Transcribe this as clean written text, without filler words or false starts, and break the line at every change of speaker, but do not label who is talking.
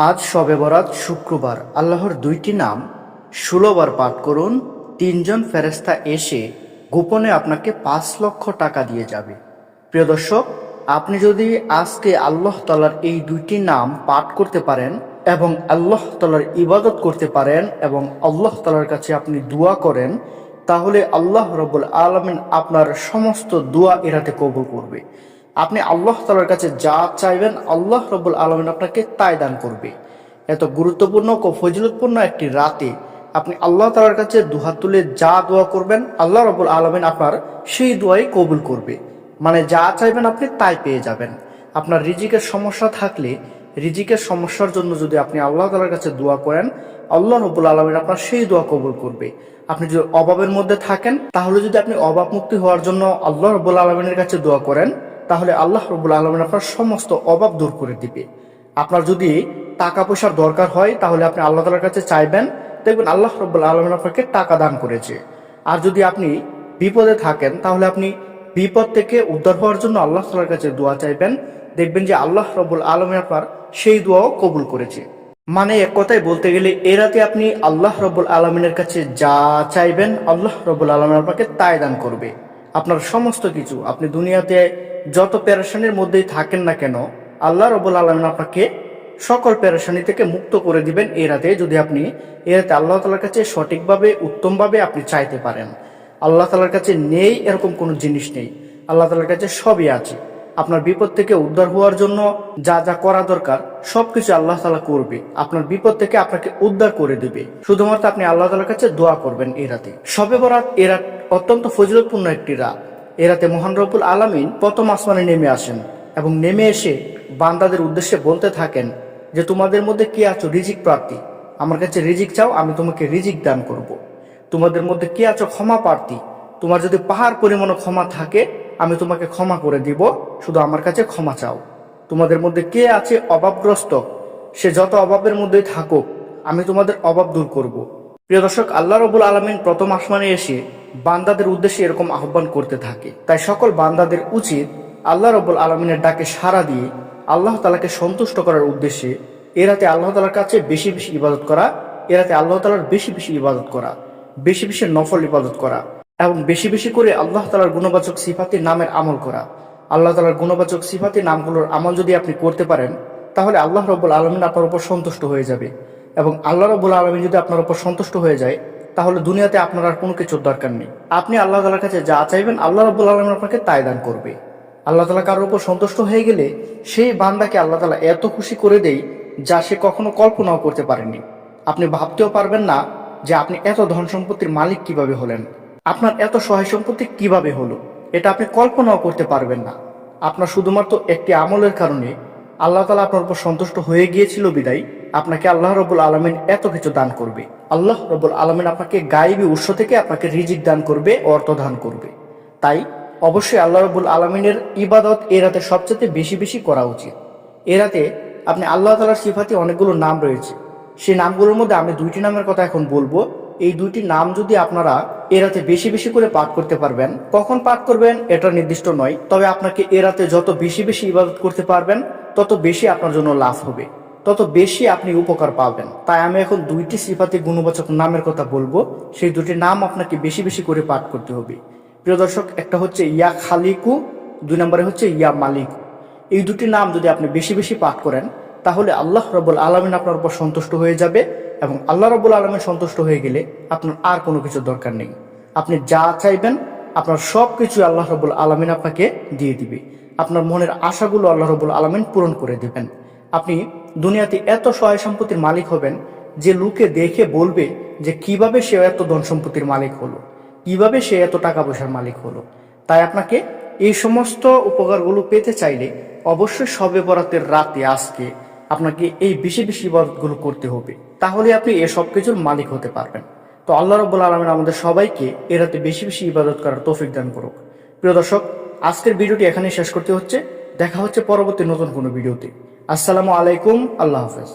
আজ শবে বরাত শুক্রবার। আল্লাহর দুইটি নাম ১৬ বার পাঠ করুন। ৩ জন ফেরেশতা এসে গোপনে আপনাকে ৫ লক্ষ টাকা দিয়ে যাবে। প্রিয় দর্শক, আপনি যদি আজকে আল্লাহ তাআলার এই দুইটি নাম পাঠ করতে পারেন এবং আল্লাহ তাআলার ইবাদত করতে পারেন এবং আল্লাহ তাআলার কাছে আপনি দোয়া করেন, তাহলে আল্লাহ রাব্বুল আলামিন আপনার সমস্ত দোয়া এরাতে কবুল করবে। আপনি আল্লাহ তাআলার কাছে যা চাইবেন আল্লাহ রাব্বুল আলামিন আপনাকে তাই দান করবে। এত গুরুত্বপূর্ণ ও ফজিলতপূর্ণ একটি রাতে আপনি আল্লাহ তাআলার কাছে দুহাত তুলে যা দোয়া করবেন আল্লাহ রাব্বুল আলামিন আপনার সেই দোয়াই কবুল করবে। মানে যা চাইবেন আপনি তাই পেয়ে যাবেন। আপনার রিজিকের সমস্যা থাকলে রিজিকের সমস্যার জন্য যদি আপনি আল্লাহ তাআলার কাছে দোয়া করেন, আল্লাহ রাব্বুল আলামিন আপনার সেই দোয়া কবুল করবে। আপনি যদি অভাবের মধ্যে থাকেন, তাহলে যদি আপনি অভাব মুক্তি হওয়ার জন্য আল্লাহ রাব্বুল আলামিনের কাছে দোয়া করেন, তাহলে আল্লাহ রাব্বুল আলামিন আপনার সমস্ত অভাব দূর করে দিবে। আপনার যদি টাকা পয়সার দরকার হয়, তাহলে আপনি আল্লাহ তাআলার কাছে চাইবেন, দেখবেন আল্লাহ রাব্বুল আলামিন আপনাকে টাকা দান করেছে। আর যদি আপনি বিপদে থাকেন, তাহলে আপনি বিপদ থেকে উদ্ধার হওয়ার জন্য আল্লাহ তাআলার কাছে দোয়া চাইবেন, দেখবেন যে আল্লাহ রাব্বুল আলামিন আপনার সেই দোয়াও কবুল করেছে। মানে এক কথায় বলতে গেলে এ রাতে আপনি আল্লাহ রাব্বুল আলামিনের কাছে যা চাইবেন আল্লাহ রাব্বুল আলামিন আপনাকে তাই দান করবে। আপনার সমস্ত কিছু, আপনি দুনিয়াতে যত পেরেশানির মধ্যেই থাকেন না কেন, আল্লাহ রাব্বুল আলামিন আপনাকে সকল পেরেশানি থেকে মুক্ত করে দিবেন এই রাতে, যদি আপনি এই রাতে আল্লাহ তাআলার কাছে সঠিকভাবে উত্তমভাবে আপনি চাইতে পারেন। আল্লাহ তাআলার কাছে নেই এরকম কোনো জিনিস নেই, আল্লাহ তাআলার কাছে সবই আছে। আপনার বিপদ থেকে উদ্ধার হওয়ার জন্য যা যা করা দরকার সবকিছু আল্লাহ তাআলা করবে। আপনার বিপদ থেকে আপনাকে উদ্ধার করে দিবে, শুধুমাত্র আপনি আল্লাহ তাআলার কাছে দোয়া করবেন। এই রাতে শবে বরাত, এ রাত অত্যন্ত ফজিলতপূর্ণ একটি রাত। এ রাতে মহান রব্বুল আলামিন প্রথম আসমানে নেমে আসেন এবং নেমে এসে বান্দাদের উদ্দেশ্যে বলতে থাকেন যে তোমাদের মধ্যে কে আছো রিজিক প্রার্থী, আমার কাছে রিজিক চাও, আমি তোমাকে রিজিক দান করব। তোমাদের মধ্যে কে আছো ক্ষমা প্রার্থী, তোমার যদি পাহাড় পরিমাণ ক্ষমা থাকে আমি তোমাকে ক্ষমা করে দিব, শুধু আমার কাছে ক্ষমা চাও। তোমাদের মধ্যে কে আছে অভাবগ্রস্ত, সে যত অভাবের মধ্যেই থাকুক আমি তোমাদের অভাব দূর করব। প্রিয় দর্শক, আল্লাহ রাব্বুল আলামিন প্রথম আসমানে এসে বান্দাদের উদ্দেশ্যে এরকম আহ্বান করতে থাকে। তাই সকল বান্দাদের উচিত আল্লাহ রাব্বুল আলামিনের ডাকে সাড়া দিয়ে আল্লাহ তাআলাকে সন্তুষ্ট করার উদ্দেশ্যে এ রাতে আল্লাহ তাআলার কাছে বেশি বেশি ইবাদত করা, এ রাতে আল্লাহ তাআলার বেশি বেশি ইবাদত করা, বেশি বেশি নফল ইবাদত করা এবং বেশি বেশি করে আল্লাহ তাআলার গুণবাচক সিফাতি নামের আমল করা। আল্লাহ তাআলার গুণবাচক সিফাতি নামগুলোর আমল যদি আপনি করতে পারেন, তাহলে আল্লাহ রাব্বুল আলামিন আপনার উপর সন্তুষ্ট হয়ে যাবে। এবং আল্লাহ রাব্বুল আলামিন যদি আপনার উপর সন্তুষ্ট হয়ে যায়, তাহলে দুনিয়াতে আপনার আর কোনো কিছুর দরকার নেই। আপনি আল্লাহ তাআলার কাছে যা চাইবেন আল্লাহ রাব্বুল আলামিন আপনাকে তাই দান করবে। আল্লাহ তাআলা কারোর উপর সন্তুষ্ট হয়ে গেলে সেই বান্দাকে আল্লাহ তাআলা এত খুশি করে দেয় যা সে কখনো কল্পনাও করতে পারেনি। আপনি ভাবতেও পারবেন না যে আপনি এত ধন সম্পত্তির মালিক কিভাবে হলেন, আপনার এত সহায় সম্পত্তি কিভাবে হলো, এটা আপনি কল্পনাও করতে পারবেন না। আপনার শুধুমাত্র একটি আমলের কারণে আল্লাহ তাআলা আপনার উপর সন্তুষ্ট হয়ে গিয়েছিল বিদায় আপনাকে আল্লাহ রাব্বুল আলামিন এত কিছু দান করবে। আল্লাহ রাব্বুল আলামিন আপনাকে গায়েবী উৎস থেকে আপনাকে রিজিক দান করবে, অর্থ দান করবে। তাই অবশ্যই আল্লাহ রাব্বুল আলামিনের ইবাদত এ রাতে সবচেয়ে বেশি বেশি করা উচিত। এ রাতে আপনি আল্লাহ তাআলার সিফাতে অনেকগুলো নাম রয়েছে, সেই নামগুলোর মধ্যে আমি দুইটি নামের কথা এখন বলবো। এই দুইটি নাম যদি আপনারা এ রাতে বেশি বেশি করে পাঠ করতে পারবেন, কখন পাঠ করবেন এটা নির্দিষ্ট নয়, তবে আপনাকে এ রাতে যত বেশি বেশি ইবাদত করতে পারবেন তত বেশি আপনার জন্য লাভ হবে, তত বেশি আপনি উপকার পাবেন। তাই আমি এখন দুইটি সিফাতি গুণবাচক নামের কথা বলবো, সেই দুটি নাম আপনাকে বেশি বেশি করে পাঠ করতে হবে। প্রিয় দর্শক, একটা হচ্ছে ইয়া খালিকু, 2 নম্বরে হচ্ছে ইয়া মালিকু। এই দুটি নাম যদি আপনি বেশি বেশি পাঠ করেন, তাহলে আল্লাহ রাব্বুল আলামিন আপনার উপর সন্তুষ্ট হয়ে যাবে এবং আল্লাহ রাব্বুল আলামিন সন্তুষ্ট হয়ে গেলে আপনার আর কোনো কিছু দরকার নেই। আপনি যা চাইবেন আপনার সব কিছু আল্লাহ রাব্বুল আলামিন আপনাকে দিয়ে দিবে। আপনার মনের আশাগুলো আল্লাহ রাব্বুল আলামিন পূরণ করে দেবেন। আপনি দুনিয়াতে এত সহায় সম্পত্তির মালিক হবেন যে লোকে দেখে বলবে যে কিভাবে সে এত ধন সম্পত্তির মালিক হলো, কিভাবে সে এত টাকা পয়সার মালিক হলো। তাই আপনাকে এই সমস্ত উপকারগুলো পেতে চাইলে অবশ্যই শবে বরাতের রাতে আজকে আপনাকে এই বেশি বেশি ইবাদতগুলো করতে হবে, তাহলে আপনি এসব কিছুর মালিক হতে পারবেন। তো আল্লাহ রাব্বুল আলামিন আমাদের সবাইকে এ রাতে বেশি বেশি ইবাদত করার তৌফিক দান করুক। প্রিয় দর্শক, আজকের ভিডিওটি এখানেই শেষ করতে হচ্ছে। দেখা হচ্ছে পরবর্তী নতুন কোনো ভিডিওতে। আসসালামু আলাইকুম, আল্লাহ হাফেজ।